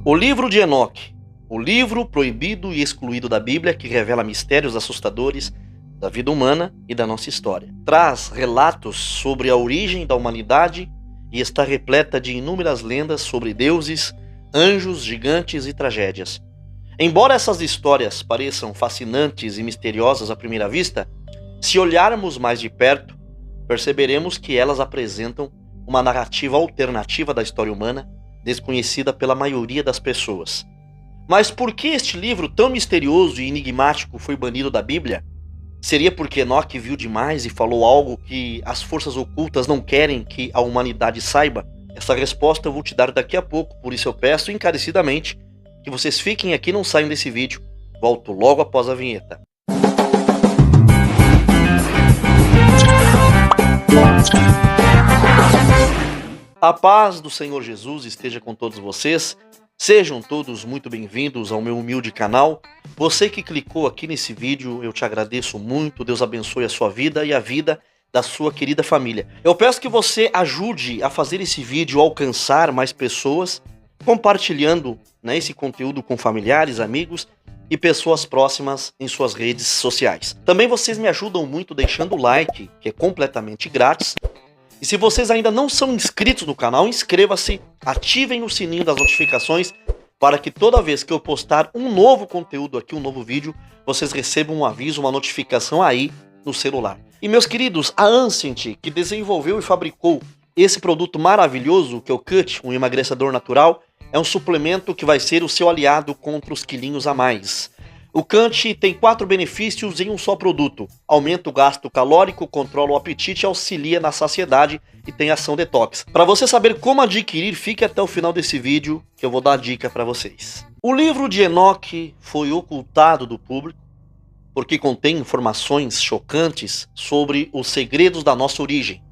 O livro de Enoque, o livro proibido e excluído da Bíblia que revela mistérios assustadores da vida humana e da nossa história. Traz relatos sobre a origem da humanidade e está repleta de inúmeras lendas sobre deuses, anjos, gigantes e tragédias. Embora essas histórias pareçam fascinantes e misteriosas à primeira vista, se olharmos mais de perto, perceberemos que elas apresentam uma narrativa alternativa da história humana, desconhecida pela maioria das pessoas. Mas por que este livro tão misterioso e enigmático foi banido da Bíblia? Seria porque Enoque viu demais e falou algo que as forças ocultas não querem que a humanidade saiba? Essa resposta eu vou te dar daqui a pouco, por isso eu peço encarecidamente que vocês fiquem aqui e não saiam desse vídeo. Volto logo após a vinheta. A paz do Senhor Jesus esteja com todos vocês. Sejam todos muito bem-vindos ao meu humilde canal. Você que clicou aqui nesse vídeo, eu te agradeço muito. Deus abençoe a sua vida e a vida da sua querida família. Eu peço que você ajude a fazer esse vídeo alcançar mais pessoas, compartilhando, esse conteúdo com familiares, amigos e pessoas próximas em suas redes sociais. Também vocês me ajudam muito deixando o like, que é completamente grátis. E se vocês ainda não são inscritos no canal, inscreva-se, ativem o sininho das notificações para que toda vez que eu postar um novo conteúdo aqui, um novo vídeo, vocês recebam um aviso, uma notificação aí no celular. E meus queridos, a Ancient, que desenvolveu e fabricou esse produto maravilhoso, que é o Cut, um emagrecedor natural, é um suplemento que vai ser o seu aliado contra os quilinhos a mais. O Cut tem 4 benefícios em um só produto. Aumenta o gasto calórico, controla o apetite, auxilia na saciedade e tem ação detox. Para você saber como adquirir, fique até o final desse vídeo que eu vou dar a dica para vocês. O livro de Enoque foi ocultado do público porque contém informações chocantes sobre os segredos da nossa origem.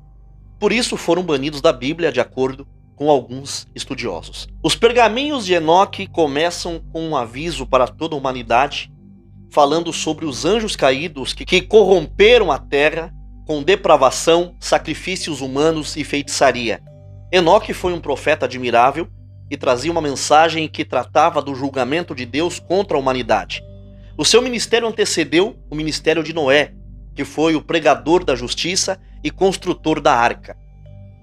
Por isso foram banidos da Bíblia, de acordo com alguns estudiosos. Os pergaminhos de Enoque começam com um aviso para toda a humanidade, falando sobre os anjos caídos que corromperam a terra com depravação, sacrifícios humanos e feitiçaria. Enoque foi um profeta admirável e trazia uma mensagem que tratava do julgamento de Deus contra a humanidade. O seu ministério antecedeu o ministério de Noé, que foi o pregador da justiça e construtor da arca.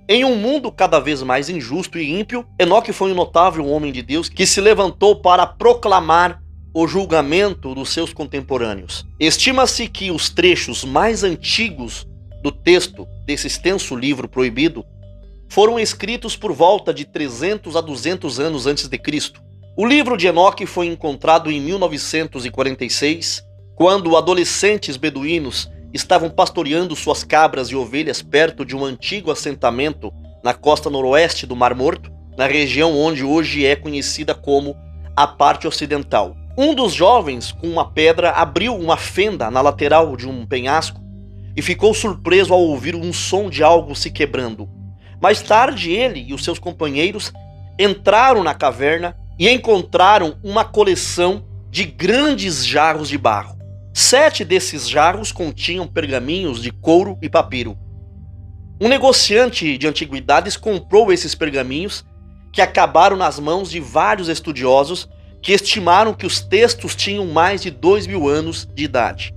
Em um mundo cada vez mais injusto e ímpio, Enoque foi um notável homem de Deus que se levantou para proclamar o julgamento dos seus contemporâneos. Estima-se que os trechos mais antigos do texto desse extenso livro proibido foram escritos por volta de 300 a 200 anos antes de Cristo. O livro de Enoque foi encontrado em 1946, quando adolescentes beduínos estavam pastoreando suas cabras e ovelhas perto de um antigo assentamento na costa noroeste do Mar Morto, na região onde hoje é conhecida como a parte ocidental. Um dos jovens, com uma pedra, abriu uma fenda na lateral de um penhasco e ficou surpreso ao ouvir um som de algo se quebrando. Mais tarde, ele e os seus companheiros entraram na caverna e encontraram uma coleção de grandes jarros de barro. 7 desses jarros continham pergaminhos de couro e papiro. Um negociante de antiguidades comprou esses pergaminhos, que acabaram nas mãos de vários estudiosos que estimaram que os textos tinham mais de 2000 anos de idade.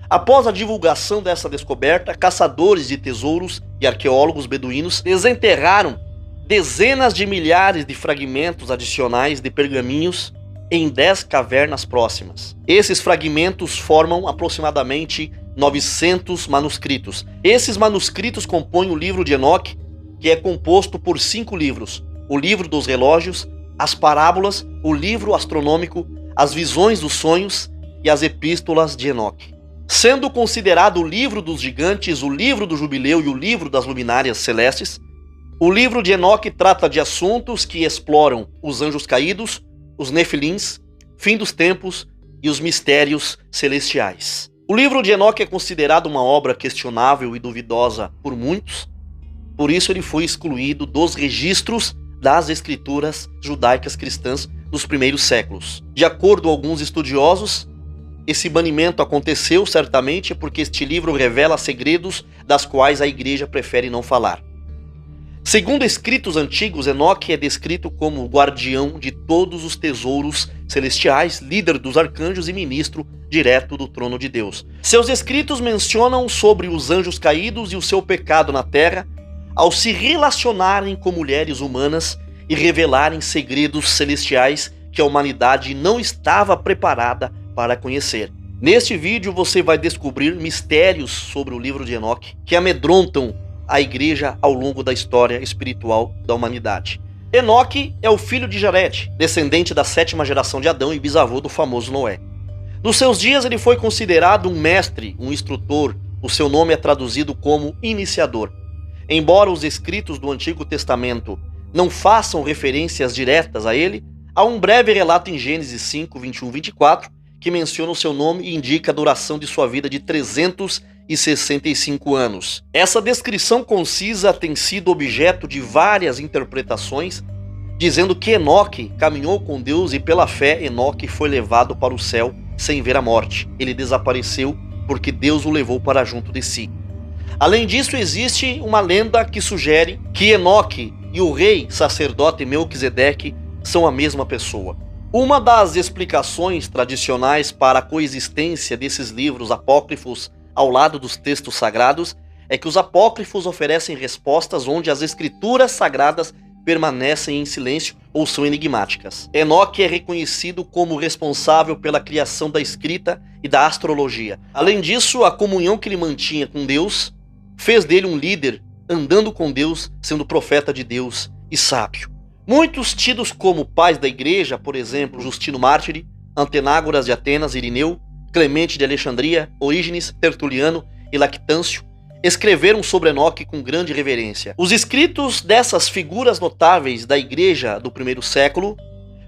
Após a divulgação dessa descoberta, caçadores de tesouros e arqueólogos beduínos desenterraram dezenas de milhares de fragmentos adicionais de pergaminhos em 10 cavernas próximas. Esses fragmentos formam aproximadamente 900 manuscritos. Esses manuscritos compõem o livro de Enoque, que é composto por 5 livros: o livro dos relógios, as parábolas, o livro astronômico, as visões dos sonhos e as epístolas de Enoque. Sendo considerado o livro dos gigantes, o livro do jubileu e o livro das luminárias celestes, o livro de Enoque trata de assuntos que exploram os anjos caídos, os nefilins, fim dos tempos e os mistérios celestiais. O livro de Enoque é considerado uma obra questionável e duvidosa por muitos, por isso ele foi excluído dos registros das escrituras judaicas cristãs dos primeiros séculos. De acordo com alguns estudiosos, esse banimento aconteceu certamente porque este livro revela segredos das quais a igreja prefere não falar. Segundo escritos antigos, Enoque é descrito como guardião de todos os tesouros celestiais, líder dos arcanjos e ministro direto do trono de Deus. Seus escritos mencionam sobre os anjos caídos e o seu pecado na terra, ao se relacionarem com mulheres humanas e revelarem segredos celestiais que a humanidade não estava preparada para conhecer. Neste vídeo você vai descobrir mistérios sobre o livro de Enoque que amedrontam a igreja ao longo da história espiritual da humanidade. Enoque é o filho de Jared, descendente da 7ª geração de Adão e bisavô do famoso Noé. Nos seus dias ele foi considerado um mestre, um instrutor. O seu nome é traduzido como iniciador. Embora os escritos do Antigo Testamento não façam referências diretas a ele, há um breve relato em Gênesis 5, 21 e 24 que menciona o seu nome e indica a duração de sua vida de 365 anos. Essa descrição concisa tem sido objeto de várias interpretações, dizendo que Enoque caminhou com Deus e pela fé Enoque foi levado para o céu sem ver a morte. Ele desapareceu porque Deus o levou para junto de si. Além disso, existe uma lenda que sugere que Enoque e o rei sacerdote Melquisedeque são a mesma pessoa. Uma das explicações tradicionais para a coexistência desses livros apócrifos ao lado dos textos sagrados é que os apócrifos oferecem respostas onde as escrituras sagradas permanecem em silêncio ou são enigmáticas. Enoque é reconhecido como responsável pela criação da escrita e da astrologia. Além disso, a comunhão que ele mantinha com Deus fez dele um líder andando com Deus, sendo profeta de Deus e sábio. Muitos tidos como pais da igreja, por exemplo, Justino Mártire, Antenágoras de Atenas, Irineu, Clemente de Alexandria, Orígenes, Tertuliano e Lactâncio, escreveram sobre Enoque com grande reverência. Os escritos dessas figuras notáveis da igreja do primeiro século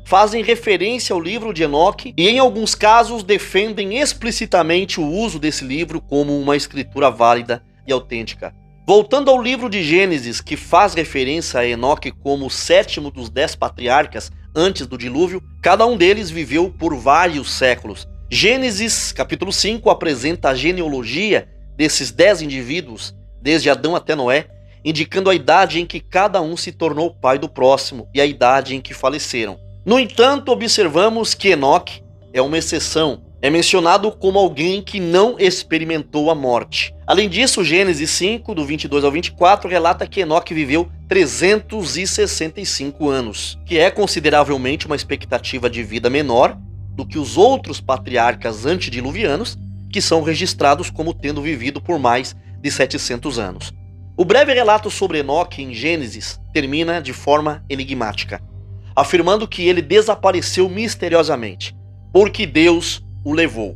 fazem referência ao livro de Enoque e, em alguns casos, defendem explicitamente o uso desse livro como uma escritura válida e autêntica. Voltando ao livro de Gênesis, que faz referência a Enoque como o 7º dos 10 patriarcas antes do dilúvio, cada um deles viveu por vários séculos. Gênesis capítulo 5 apresenta a genealogia desses 10 indivíduos, desde Adão até Noé, indicando a idade em que cada um se tornou pai do próximo e a idade em que faleceram. No entanto, observamos que Enoque é uma exceção. É mencionado como alguém que não experimentou a morte. Além disso, Gênesis 5, do 22 ao 24, relata que Enoque viveu 365 anos, que é consideravelmente uma expectativa de vida menor do que os outros patriarcas antediluvianos, que são registrados como tendo vivido por mais de 700 anos. O breve relato sobre Enoque em Gênesis termina de forma enigmática, afirmando que ele desapareceu misteriosamente, porque Deus o levou.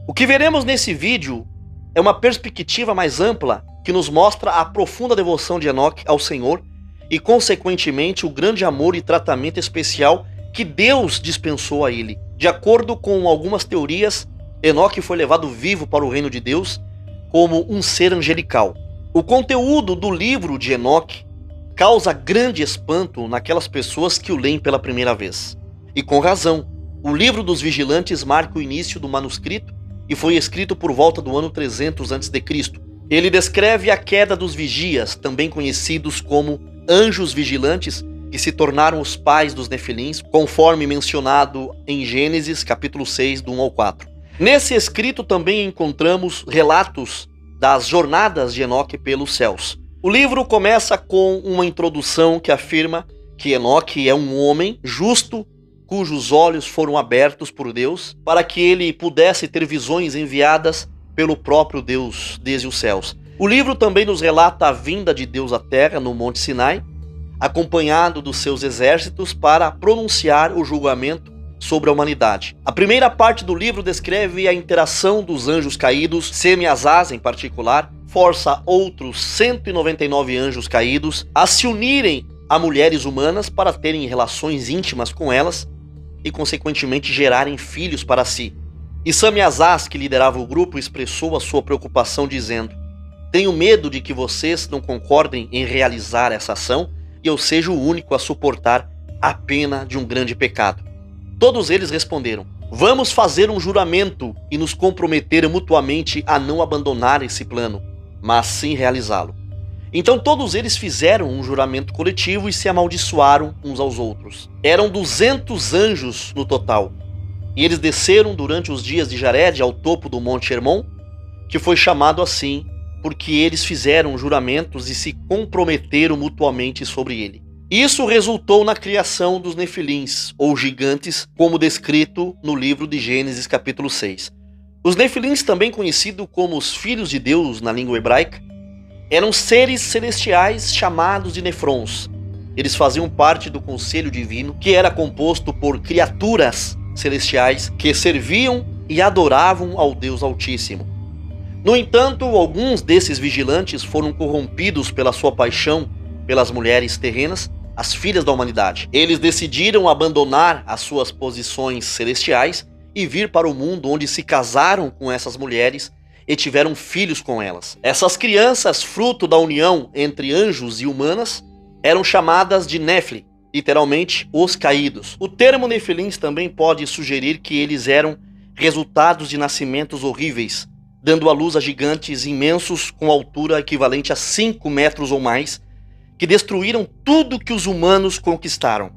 O que veremos nesse vídeo é uma perspectiva mais ampla que nos mostra a profunda devoção de Enoque ao Senhor e, consequentemente, o grande amor e tratamento especial que Deus dispensou a ele. De acordo com algumas teorias, Enoque foi levado vivo para o reino de Deus como um ser angelical. O conteúdo do livro de Enoque causa grande espanto naquelas pessoas que o leem pela primeira vez. E com razão. O livro dos vigilantes marca o início do manuscrito e foi escrito por volta do ano 300 a.C. Ele descreve a queda dos vigias, também conhecidos como anjos vigilantes, que se tornaram os pais dos nefilins, conforme mencionado em Gênesis capítulo 6, do 1 ao 4. Nesse escrito também encontramos relatos das jornadas de Enoque pelos céus. O livro começa com uma introdução que afirma que Enoque é um homem justo, cujos olhos foram abertos por Deus, para que ele pudesse ter visões enviadas pelo próprio Deus desde os céus. O livro também nos relata a vinda de Deus à terra no Monte Sinai, acompanhado dos seus exércitos para pronunciar o julgamento sobre a humanidade. A primeira parte do livro descreve a interação dos anjos caídos. Semiasás, em particular, força outros 199 anjos caídos a se unirem a mulheres humanas para terem relações íntimas com elas e, consequentemente, gerarem filhos para si. E Samiasás, que liderava o grupo, expressou a sua preocupação dizendo: tenho medo de que vocês não concordem em realizar essa ação e eu seja o único a suportar a pena de um grande pecado. Todos eles responderam: vamos fazer um juramento e nos comprometer mutuamente a não abandonar esse plano, mas sim realizá-lo. Então todos eles fizeram um juramento coletivo e se amaldiçoaram uns aos outros. Eram 200 anjos no total. E eles desceram durante os dias de Jared ao topo do Monte Hermon, que foi chamado assim porque eles fizeram juramentos e se comprometeram mutuamente sobre ele. Isso resultou na criação dos Nefilins, ou gigantes, como descrito no livro de Gênesis capítulo 6. Os Nefilins, também conhecidos como os filhos de Deus na língua hebraica, eram seres celestiais chamados de nefrons. Eles faziam parte do conselho divino, que era composto por criaturas celestiais que serviam e adoravam ao Deus Altíssimo. No entanto, alguns desses vigilantes foram corrompidos pela sua paixão pelas mulheres terrenas, as filhas da humanidade. Eles decidiram abandonar as suas posições celestiais e vir para o mundo, onde se casaram com essas mulheres e tiveram filhos com elas. Essas crianças, fruto da união entre anjos e humanas, eram chamadas de Nephilim, literalmente os caídos. O termo Nefilins também pode sugerir que eles eram resultados de nascimentos horríveis, dando à luz a gigantes imensos com altura equivalente a 5 metros ou mais, que destruíram tudo que os humanos conquistaram.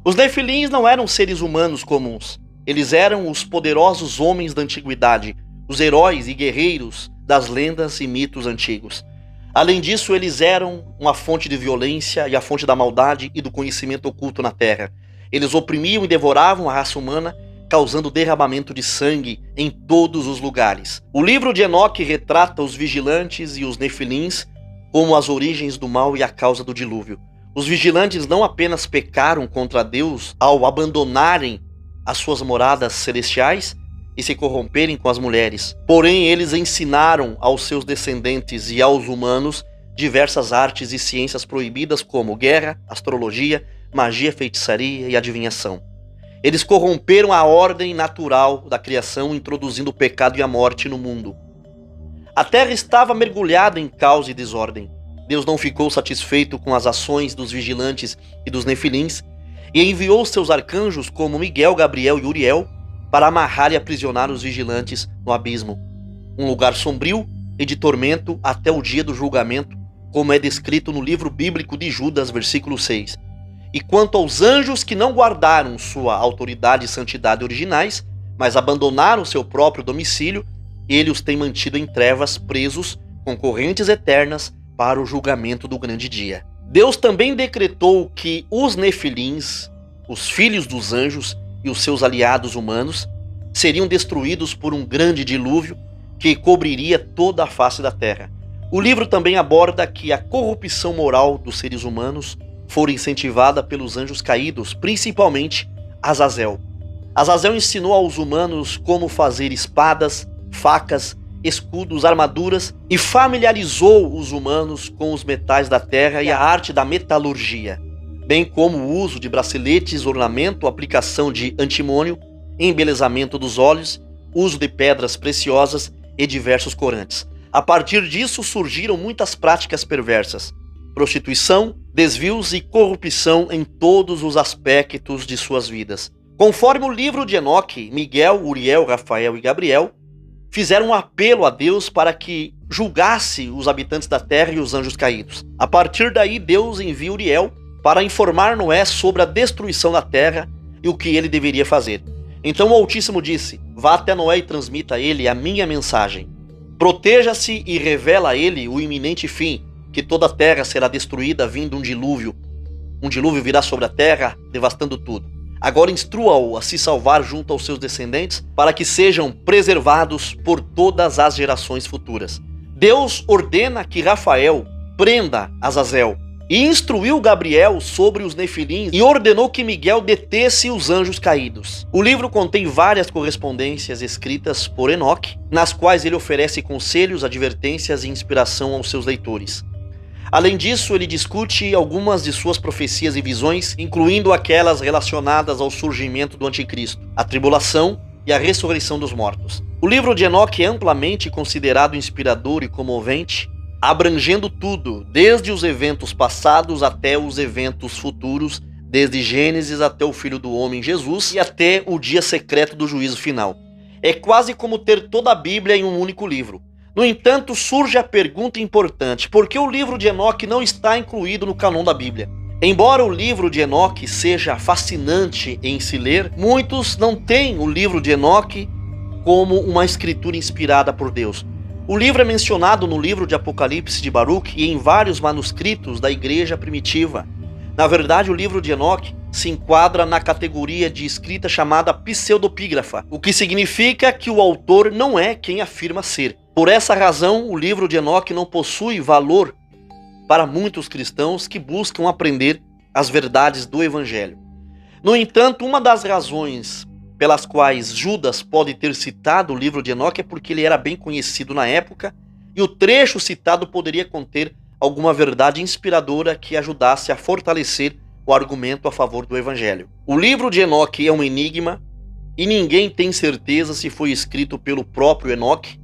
Os Nefilins não eram seres humanos comuns. Eles eram os poderosos homens da antiguidade, os heróis e guerreiros das lendas e mitos antigos. Além disso, eles eram uma fonte de violência e a fonte da maldade e do conhecimento oculto na Terra. Eles oprimiam e devoravam a raça humana, causando derramamento de sangue em todos os lugares. O livro de Enoque retrata os vigilantes e os Nefilins como as origens do mal e a causa do dilúvio. Os vigilantes não apenas pecaram contra Deus ao abandonarem as suas moradas celestiais e se corromperem com as mulheres, porém eles ensinaram aos seus descendentes e aos humanos diversas artes e ciências proibidas como guerra, astrologia, magia, feitiçaria e adivinhação. Eles corromperam a ordem natural da criação, introduzindo o pecado e a morte no mundo. A terra estava mergulhada em caos e desordem. Deus não ficou satisfeito com as ações dos vigilantes e dos Nefilins e enviou seus arcanjos como Miguel, Gabriel e Uriel para amarrar e aprisionar os vigilantes no abismo, um lugar sombrio e de tormento até o dia do julgamento, como é descrito no livro bíblico de Judas, versículo 6. E quanto aos anjos que não guardaram sua autoridade e santidade originais, mas abandonaram seu próprio domicílio, ele os tem mantido em trevas, presos, com correntes eternas, para o julgamento do grande dia. Deus também decretou que os Nefilins, os filhos dos anjos e os seus aliados humanos, seriam destruídos por um grande dilúvio que cobriria toda a face da terra. O livro também aborda que a corrupção moral dos seres humanos foi incentivada pelos anjos caídos, principalmente Azazel. Azazel ensinou aos humanos como fazer espadas, facas, escudos, armaduras e familiarizou os humanos com os metais da terra e a arte da metalurgia, bem como o uso de braceletes, ornamento, aplicação de antimônio, embelezamento dos olhos, uso de pedras preciosas e diversos corantes. A partir disso surgiram muitas práticas perversas, prostituição, desvios e corrupção em todos os aspectos de suas vidas. Conforme o livro de Enoque, Miguel, Uriel, Rafael e Gabriel fizeram um apelo a Deus para que julgasse os habitantes da terra e os anjos caídos. A partir daí, Deus envia Uriel para informar Noé sobre a destruição da terra e o que ele deveria fazer. Então o Altíssimo disse: vá até Noé e transmita a ele a minha mensagem. Proteja-se e revela a ele o iminente fim, que toda a terra será destruída vindo um dilúvio. Um dilúvio virá sobre a terra, devastando tudo. Agora instrua-o a se salvar junto aos seus descendentes, para que sejam preservados por todas as gerações futuras. Deus ordena que Rafael prenda Azazel, e instruiu Gabriel sobre os Nefilins, e ordenou que Miguel detesse os anjos caídos. O livro contém várias correspondências escritas por Enoque, nas quais ele oferece conselhos, advertências e inspiração aos seus leitores. Além disso, ele discute algumas de suas profecias e visões, incluindo aquelas relacionadas ao surgimento do Anticristo, a tribulação e a ressurreição dos mortos. O livro de Enoque é amplamente considerado inspirador e comovente, abrangendo tudo, desde os eventos passados até os eventos futuros, desde Gênesis até o Filho do Homem Jesus e até o dia secreto do juízo final. É quase como ter toda a Bíblia em um único livro. No entanto, surge a pergunta importante: por que o livro de Enoque não está incluído no cânon da Bíblia? Embora o livro de Enoque seja fascinante em se ler, muitos não têm o livro de Enoque como uma escritura inspirada por Deus. O livro é mencionado no livro de Apocalipse de Baruque e em vários manuscritos da igreja primitiva. Na verdade, o livro de Enoque se enquadra na categoria de escrita chamada pseudopígrafa, o que significa que o autor não é quem afirma ser. Por essa razão, o livro de Enoque não possui valor para muitos cristãos que buscam aprender as verdades do Evangelho. No entanto, uma das razões pelas quais Judas pode ter citado o livro de Enoque é porque ele era bem conhecido na época e o trecho citado poderia conter alguma verdade inspiradora que ajudasse a fortalecer o argumento a favor do Evangelho. O livro de Enoque é um enigma e ninguém tem certeza se foi escrito pelo próprio Enoque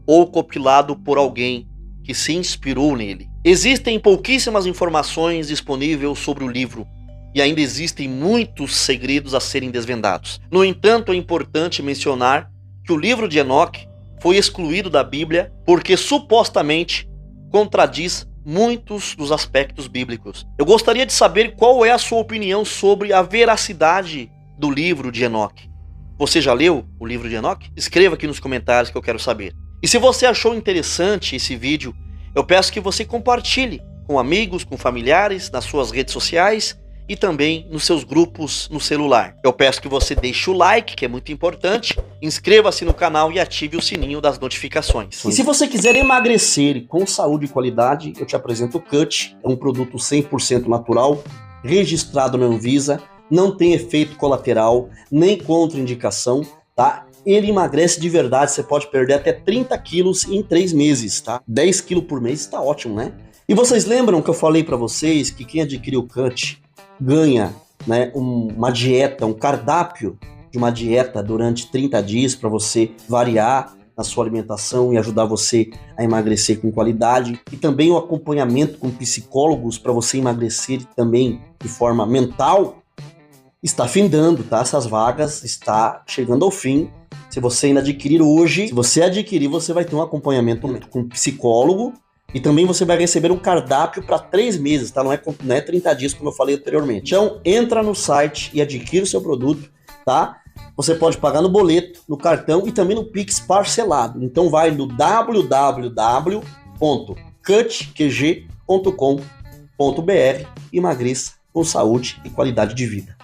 ou compilado por alguém que se inspirou nele. Existem pouquíssimas informações disponíveis sobre o livro e ainda existem muitos segredos a serem desvendados. No entanto, é importante mencionar que o livro de Enoque foi excluído da Bíblia porque supostamente contradiz muitos dos aspectos bíblicos. Eu gostaria de saber qual é a sua opinião sobre a veracidade do livro de Enoque. Você já leu o livro de Enoque? Escreva aqui nos comentários que eu quero saber. E se você achou interessante esse vídeo, eu peço que você compartilhe com amigos, com familiares, nas suas redes sociais e também nos seus grupos no celular. Eu peço que você deixe o like, que é muito importante, inscreva-se no canal e ative o sininho das notificações. E se você quiser emagrecer com saúde e qualidade, eu te apresento o Cut. É um produto 100% natural, registrado na Anvisa, não tem efeito colateral, nem contraindicação, tá? Ele emagrece de verdade, você pode perder até 30 quilos em 3 meses, tá? 10 quilos por mês tá ótimo, né? E vocês lembram que eu falei para vocês que quem adquiriu o Cut ganha, né, uma dieta, um cardápio de uma dieta durante 30 dias para você variar na sua alimentação e ajudar você a emagrecer com qualidade, e também o acompanhamento com psicólogos para você emagrecer também de forma mental. Está findando, tá? Essas vagas está chegando ao fim. Se você ainda adquirir hoje, se você adquirir, você vai ter um acompanhamento com psicólogo e também você vai receber um cardápio para 3 meses, tá? Não é 30 dias, como eu falei anteriormente. Então, entra no site e adquira o seu produto, tá? Você pode pagar no boleto, no cartão e também no Pix parcelado. Então, vai no www.cutqg.com.br e emagreça com saúde e qualidade de vida.